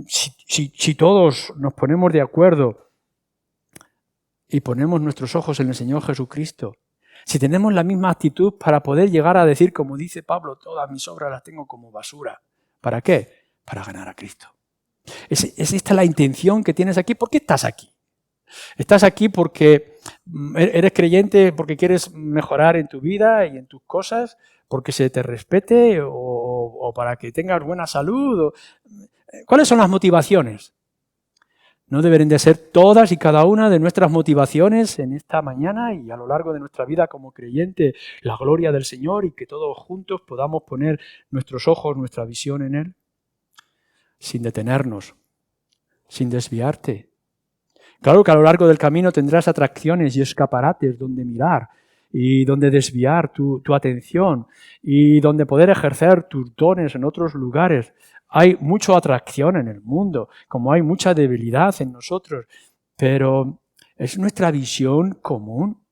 Speaker 1: si todos nos ponemos de acuerdo y ponemos nuestros ojos en el Señor Jesucristo, si tenemos la misma actitud para poder llegar a decir, como dice Pablo, todas mis obras las tengo como basura. ¿Para qué? Para ganar a Cristo. ¿Es esta la intención que tienes aquí? ¿Por qué estás aquí? ¿Estás aquí porque eres creyente, porque quieres mejorar en tu vida y en tus cosas, porque se te respete o para que tengas buena salud? ¿Cuáles son las motivaciones? No deberían de ser todas y cada una de nuestras motivaciones en esta mañana y a lo largo de nuestra vida como creyente, la gloria del Señor y que todos juntos podamos poner nuestros ojos, nuestra visión en Él, sin detenernos, sin desviarte. Claro que a lo largo del camino tendrás atracciones y escaparates donde mirar y donde desviar tu atención y donde poder ejercer tus dones en otros lugares. Hay mucha atracción en el mundo, como hay mucha debilidad en nosotros, pero ¿es nuestra visión común?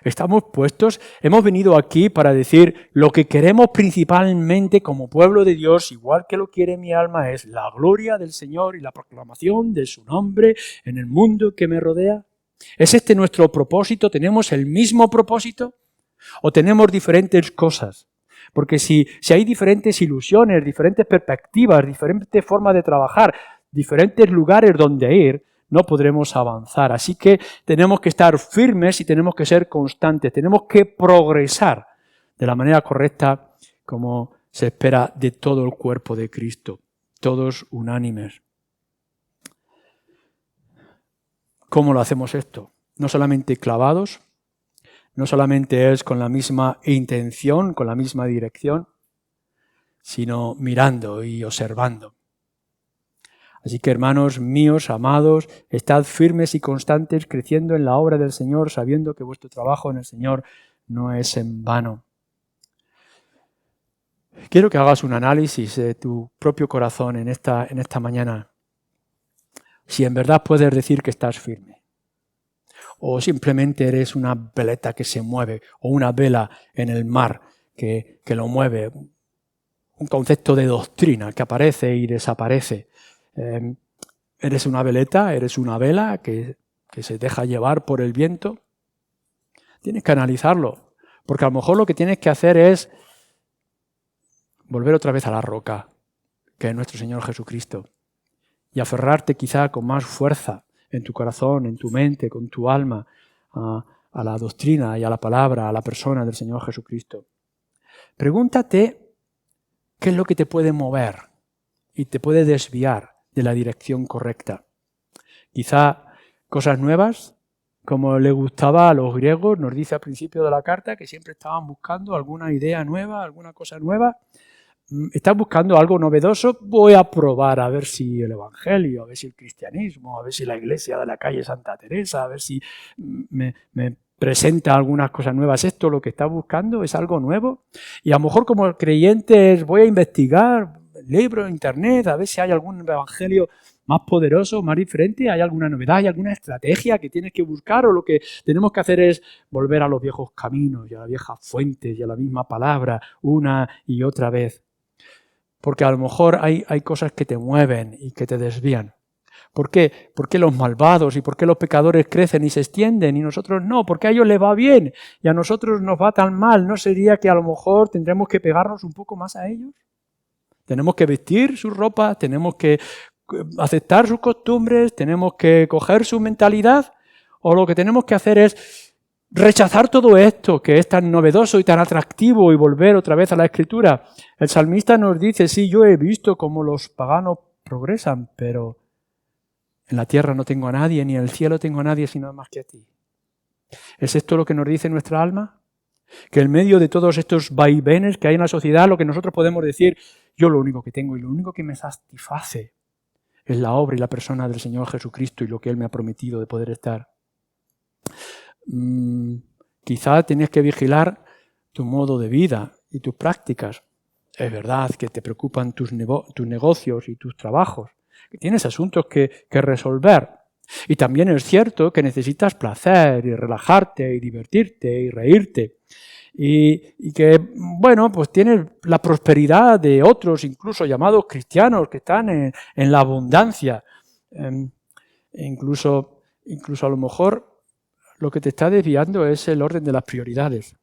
Speaker 1: Estamos puestos, hemos venido aquí para decir lo que queremos principalmente como pueblo de Dios, igual que lo quiere mi alma, es la gloria del Señor y la proclamación de su nombre en el mundo que me rodea. ¿Es este nuestro propósito? ¿Tenemos el mismo propósito? ¿O tenemos diferentes cosas? Porque si hay diferentes ilusiones, diferentes perspectivas, diferentes formas de trabajar, diferentes lugares donde ir, no podremos avanzar. Así que tenemos que estar firmes y tenemos que ser constantes. Tenemos que progresar de la manera correcta como se espera de todo el cuerpo de Cristo, todos unánimes. ¿Cómo lo hacemos esto? No solamente clavados, no solamente es con la misma intención, con la misma dirección, sino mirando y observando. Así que, hermanos míos, amados, estad firmes y constantes, creciendo en la obra del Señor, sabiendo que vuestro trabajo en el Señor no es en vano. Quiero que hagas un análisis de tu propio corazón en esta mañana. Si en verdad puedes decir que estás firme. O simplemente eres una veleta que se mueve, o una vela en el mar que lo mueve. Un concepto de doctrina que aparece y desaparece. ¿Eres una veleta? ¿Eres una vela que se deja llevar por el viento? Tienes que analizarlo, porque a lo mejor lo que tienes que hacer es volver otra vez a la roca, que es nuestro Señor Jesucristo, y aferrarte quizá con más fuerza en tu corazón, en tu mente, con tu alma, a la doctrina y a la palabra, a la persona del Señor Jesucristo. Pregúntate qué es lo que te puede mover y te puede desviar de la dirección correcta. Quizá cosas nuevas, como le gustaba a los griegos, nos dice al principio de la carta que siempre estaban buscando alguna idea nueva, alguna cosa nueva. ¿Estás buscando algo novedoso? Voy a probar a ver si el Evangelio, a ver si el cristianismo, a ver si la iglesia de la calle Santa Teresa, a ver si me presenta algunas cosas nuevas. ¿Esto lo que estás buscando es algo nuevo? Y a lo mejor como creyentes voy a investigar libros, internet, a ver si hay algún evangelio más poderoso, más diferente, hay alguna novedad, hay alguna estrategia que tienes que buscar, o lo que tenemos que hacer es volver a los viejos caminos y a las viejas fuentes y a la misma palabra una y otra vez. Porque a lo mejor hay cosas que te mueven y que te desvían. ¿Por qué? ¿Por qué los malvados y por qué los pecadores crecen y se extienden y nosotros no? Porque a ellos les va bien y a nosotros nos va tan mal. ¿No sería que a lo mejor tendremos que pegarnos un poco más a ellos? Tenemos que vestir sus ropas, tenemos que aceptar sus costumbres, tenemos que coger su mentalidad, o lo que tenemos que hacer es rechazar todo esto que es tan novedoso y tan atractivo y volver otra vez a la Escritura. El salmista nos dice, sí, yo he visto cómo los paganos progresan, pero en la tierra no tengo a nadie, ni en el cielo tengo a nadie sino más que a ti. ¿Es esto lo que nos dice nuestra alma? Que en medio de todos estos vaivenes que hay en la sociedad, lo que nosotros podemos decir, yo lo único que tengo y lo único que me satisface es la obra y la persona del Señor Jesucristo y lo que Él me ha prometido de poder estar. Quizá tienes que vigilar tu modo de vida y tus prácticas. Es verdad que te preocupan tus negocios y tus trabajos, que tienes asuntos que resolver. Y también es cierto que necesitas placer y relajarte y divertirte y reírte. Y que, bueno, pues tienes la prosperidad de otros, incluso llamados cristianos, que están en la abundancia. Incluso a lo mejor lo que te está desviando es el orden de las prioridades.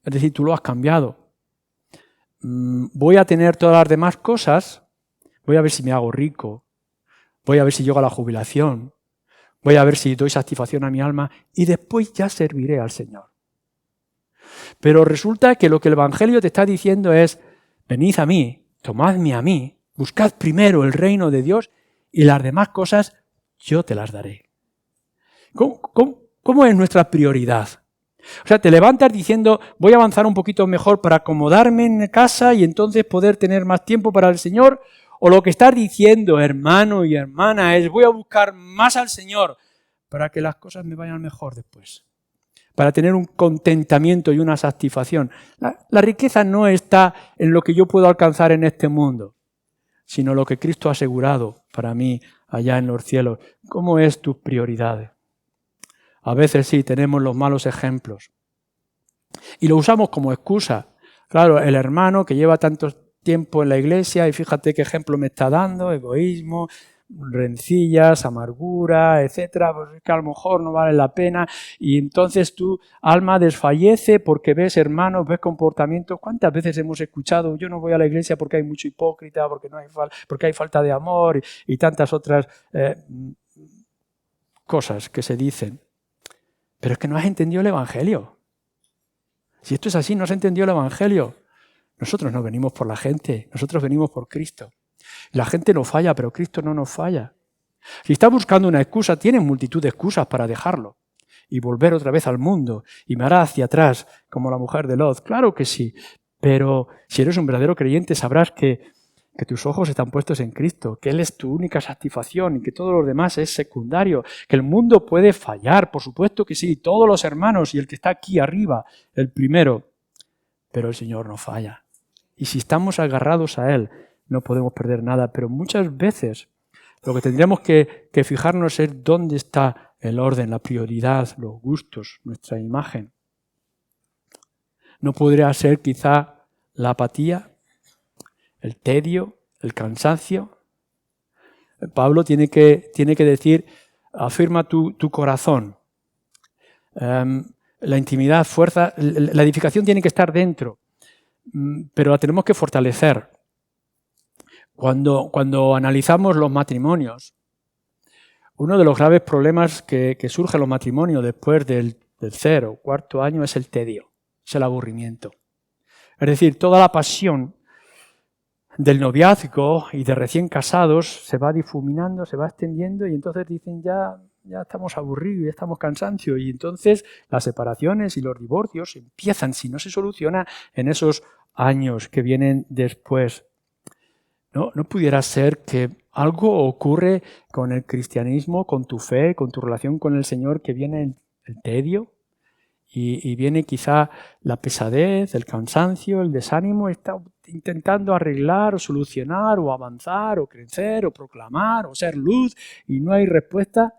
Speaker 1: Es decir, tú lo has cambiado. Voy a tener todas las demás cosas, voy a ver si me hago rico, voy a ver si llego a la jubilación, voy a ver si doy satisfacción a mi alma y después ya serviré al Señor. Pero resulta que lo que el Evangelio te está diciendo es, venid a mí, tomadme a mí, buscad primero el reino de Dios y las demás cosas yo te las daré. ¿Cómo es nuestra prioridad? O sea, te levantas diciendo, voy a avanzar un poquito mejor para acomodarme en casa y entonces poder tener más tiempo para el Señor. O lo que estás diciendo, hermano y hermana, es, voy a buscar más al Señor para que las cosas me vayan mejor después. Para tener un contentamiento y una satisfacción. La riqueza no está en lo que yo puedo alcanzar en este mundo, sino lo que Cristo ha asegurado para mí allá en los cielos. ¿Cómo es tus prioridades? A veces sí, tenemos los malos ejemplos. Y lo usamos como excusa. Claro, el hermano que lleva tanto tiempo en la iglesia y fíjate qué ejemplo me está dando, egoísmo, rencillas, amargura, etcétera, pues que a lo mejor no vale la pena y entonces tu alma desfallece porque ves hermanos, ves comportamientos. ¿Cuántas veces hemos escuchado? Yo no voy a la iglesia porque hay mucho hipócrita, porque hay falta de amor y tantas otras cosas que se dicen. Pero es que no has entendido el Evangelio. Si esto es así, no has entendido el Evangelio. Nosotros no venimos por la gente, nosotros venimos por Cristo. La gente no falla, pero Cristo no nos falla. Si estás buscando una excusa, tienes multitud de excusas para dejarlo y volver otra vez al mundo y mirar hacia atrás como la mujer de Lot. Claro que sí, pero si eres un verdadero creyente sabrás que tus ojos están puestos en Cristo, que Él es tu única satisfacción y que todo lo demás es secundario, que el mundo puede fallar, por supuesto que sí, todos los hermanos y el que está aquí arriba, el primero, pero el Señor no falla. Y si estamos agarrados a Él, no podemos perder nada, pero muchas veces lo que tendríamos que fijarnos es dónde está el orden, la prioridad, los gustos, nuestra imagen. ¿No podría ser quizá la apatía, el tedio, el cansancio? Pablo tiene que decir, afirma tu corazón. La intimidad, fuerza, la edificación tiene que estar dentro, pero la tenemos que fortalecer. Cuando analizamos los matrimonios, uno de los graves problemas que surge en los matrimonios después del 3º o 4º año es el tedio, es el aburrimiento. Es decir, toda la pasión del noviazgo y de recién casados se va difuminando, se va extendiendo y entonces dicen ya estamos aburridos, ya estamos cansados y entonces las separaciones y los divorcios empiezan, si no se soluciona, en esos años que vienen después. ¿No pudiera ser que algo ocurre con el cristianismo, con tu fe, con tu relación con el Señor, que viene el tedio y viene quizá la pesadez, el cansancio, el desánimo? intentando arreglar o solucionar o avanzar o crecer o proclamar o ser luz y no hay respuesta.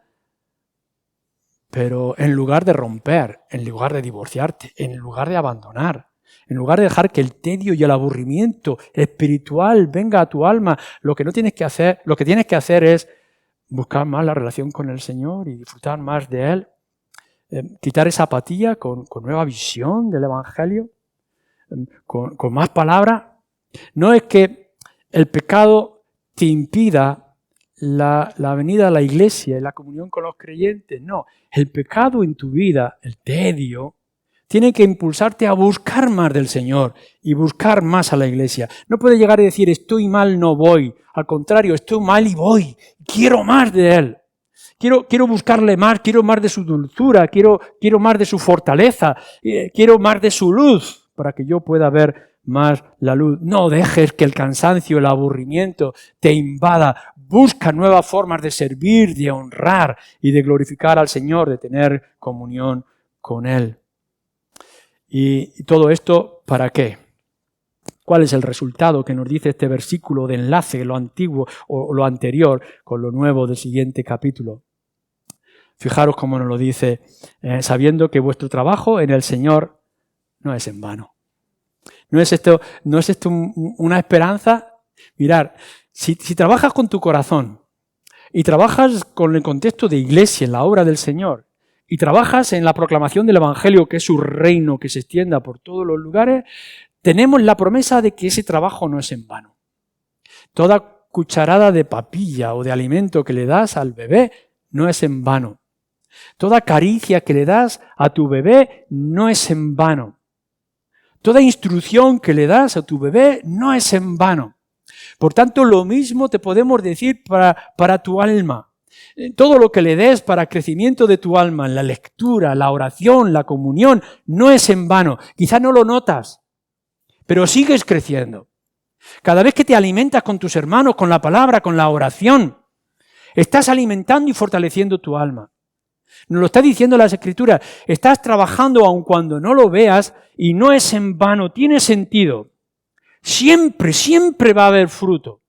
Speaker 1: Pero en lugar de romper, en lugar de divorciarte, en lugar de abandonar, en lugar de dejar que el tedio y el aburrimiento espiritual venga a tu alma, lo que tienes que hacer es buscar más la relación con el Señor y disfrutar más de Él, quitar esa apatía con nueva visión del Evangelio, con más palabra. No es que el pecado te impida la venida a la iglesia y la comunión con los creyentes, no. El pecado en tu vida, el tedio, tiene que impulsarte a buscar más del Señor y buscar más a la iglesia. No puedes llegar y decir, estoy mal, no voy. Al contrario, estoy mal y voy. Quiero más de Él. Quiero buscarle más, quiero más de su dulzura, quiero más de su fortaleza, quiero más de su luz para que yo pueda ver más la luz. No dejes que el cansancio, el aburrimiento te invada. Busca nuevas formas de servir, de honrar y de glorificar al Señor, de tener comunión con Él. ¿Y todo esto para qué? ¿Cuál es el resultado que nos dice este versículo de enlace, lo antiguo o lo anterior con lo nuevo del siguiente capítulo? Fijaros cómo nos lo dice, sabiendo que vuestro trabajo en el Señor no es en vano. ¿No es esto una esperanza? Mirad, si trabajas con tu corazón y trabajas con el contexto de iglesia, en la obra del Señor, y trabajas en la proclamación del Evangelio, que es su reino que se extienda por todos los lugares, tenemos la promesa de que ese trabajo no es en vano. Toda cucharada de papilla o de alimento que le das al bebé no es en vano. Toda caricia que le das a tu bebé no es en vano. Toda instrucción que le das a tu bebé no es en vano. Por tanto, lo mismo te podemos decir para tu alma. Todo lo que le des para crecimiento de tu alma, la lectura, la oración, la comunión, no es en vano. Quizá no lo notas, pero sigues creciendo. Cada vez que te alimentas con tus hermanos, con la palabra, con la oración, estás alimentando y fortaleciendo tu alma. Nos lo está diciendo las Escrituras. Estás trabajando aun cuando no lo veas y no es en vano, tiene sentido. Siempre va a haber fruto.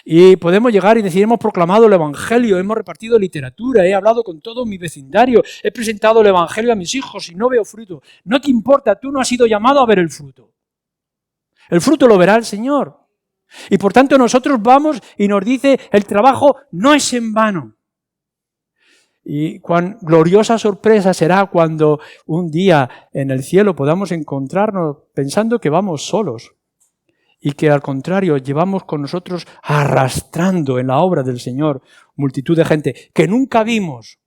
Speaker 1: Y podemos llegar y decir, hemos proclamado el Evangelio, hemos repartido literatura, he hablado con todo mi vecindario, he presentado el Evangelio a mis hijos y no veo fruto. No te importa, tú no has sido llamado a ver el fruto. El fruto lo verá el Señor. Y por tanto nosotros vamos y nos dice, el trabajo no es en vano. Y cuán gloriosa sorpresa será cuando un día en el cielo podamos encontrarnos pensando que vamos solos y que al contrario llevamos con nosotros arrastrando en la obra del Señor multitud de gente que nunca vimos,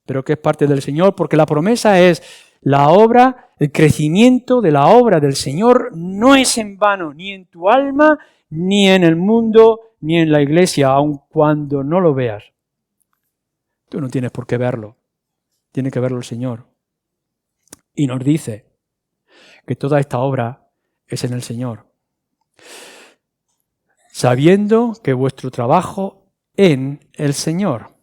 Speaker 1: pero que es parte del Señor, porque la promesa es la obra, el crecimiento de la obra del Señor no es en vano, ni en tu alma, ni en el mundo, ni en la iglesia, aun cuando no lo veas. Tú no tienes por qué verlo, tiene que verlo el Señor. Y nos dice que toda esta obra es en el Señor. Sabiendo que vuestro trabajo en el Señor.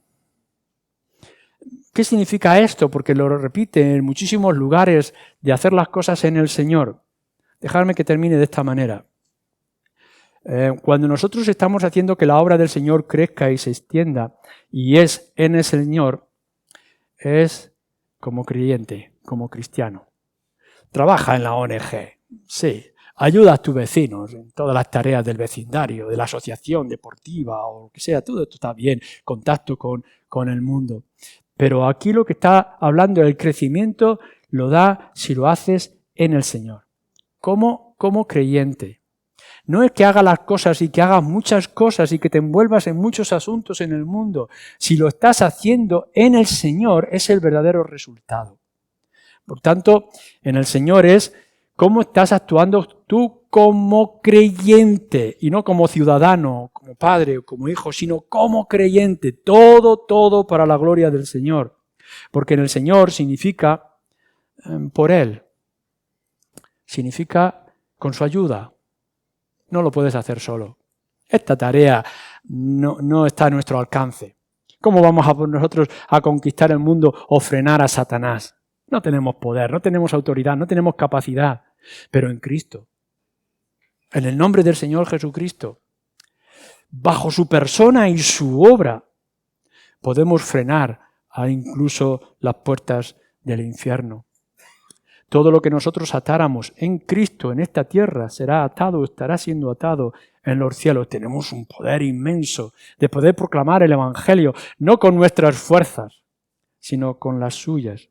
Speaker 1: ¿Qué significa esto? Porque lo repite en muchísimos lugares de hacer las cosas en el Señor. Dejadme que termine de esta manera. Cuando nosotros estamos haciendo que la obra del Señor crezca y se extienda, y es en el Señor, es como creyente, como cristiano. Trabaja en la ONG, sí. Ayuda a tus vecinos en todas las tareas del vecindario, de la asociación deportiva o lo que sea. Todo esto está bien, contacto con el mundo. Pero aquí lo que está hablando del crecimiento lo da si lo haces en el Señor. Como creyente. No es que hagas las cosas y que hagas muchas cosas y que te envuelvas en muchos asuntos en el mundo. Si lo estás haciendo en el Señor, es el verdadero resultado. Por tanto, en el Señor es cómo estás actuando tú como creyente y no como ciudadano, como padre o como hijo, sino como creyente. Todo para la gloria del Señor. Porque en el Señor significa por Él. Significa con su ayuda. No lo puedes hacer solo. Esta tarea no está a nuestro alcance. ¿Cómo vamos nosotros a conquistar el mundo o frenar a Satanás? No tenemos poder, no tenemos autoridad, no tenemos capacidad, pero en Cristo. en el nombre del Señor Jesucristo, bajo su persona y su obra, podemos frenar a incluso las puertas del infierno. Todo lo que nosotros atáramos en Cristo, en esta tierra, será atado, estará siendo atado en los cielos. Tenemos un poder inmenso de poder proclamar el Evangelio, no con nuestras fuerzas, sino con las suyas.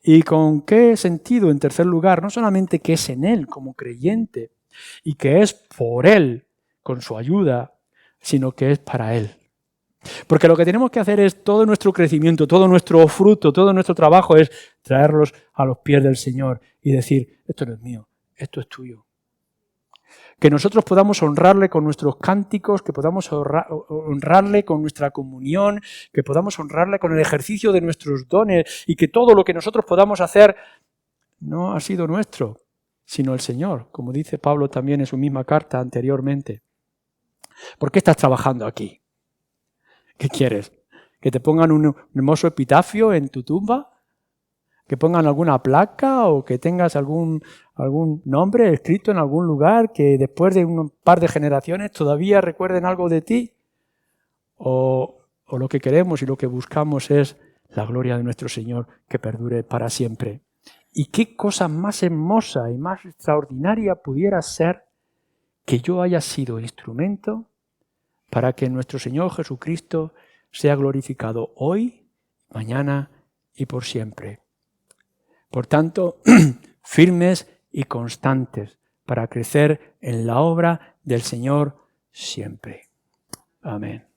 Speaker 1: ¿Y con qué sentido? En tercer lugar, no solamente que es en Él como creyente y que es por Él, con su ayuda, sino que es para Él. Porque lo que tenemos que hacer es todo nuestro crecimiento, todo nuestro fruto, todo nuestro trabajo es traerlos a los pies del Señor y decir, esto no es mío, esto es tuyo. Que nosotros podamos honrarle con nuestros cánticos, que podamos honrarle con nuestra comunión, que podamos honrarle con el ejercicio de nuestros dones y que todo lo que nosotros podamos hacer no ha sido nuestro, sino el Señor, como dice Pablo también en su misma carta anteriormente. ¿Por qué estás trabajando aquí? ¿Qué quieres? ¿Que te pongan un hermoso epitafio en tu tumba? ¿Que pongan alguna placa o que tengas algún nombre escrito en algún lugar que después de un par de generaciones todavía recuerden algo de ti? ¿O lo que queremos y lo que buscamos es la gloria de nuestro Señor que perdure para siempre? ¿Y qué cosa más hermosa y más extraordinaria pudiera ser que yo haya sido instrumento para que nuestro Señor Jesucristo sea glorificado hoy, mañana y por siempre? Por tanto, firmes y constantes para crecer en la obra del Señor siempre. Amén.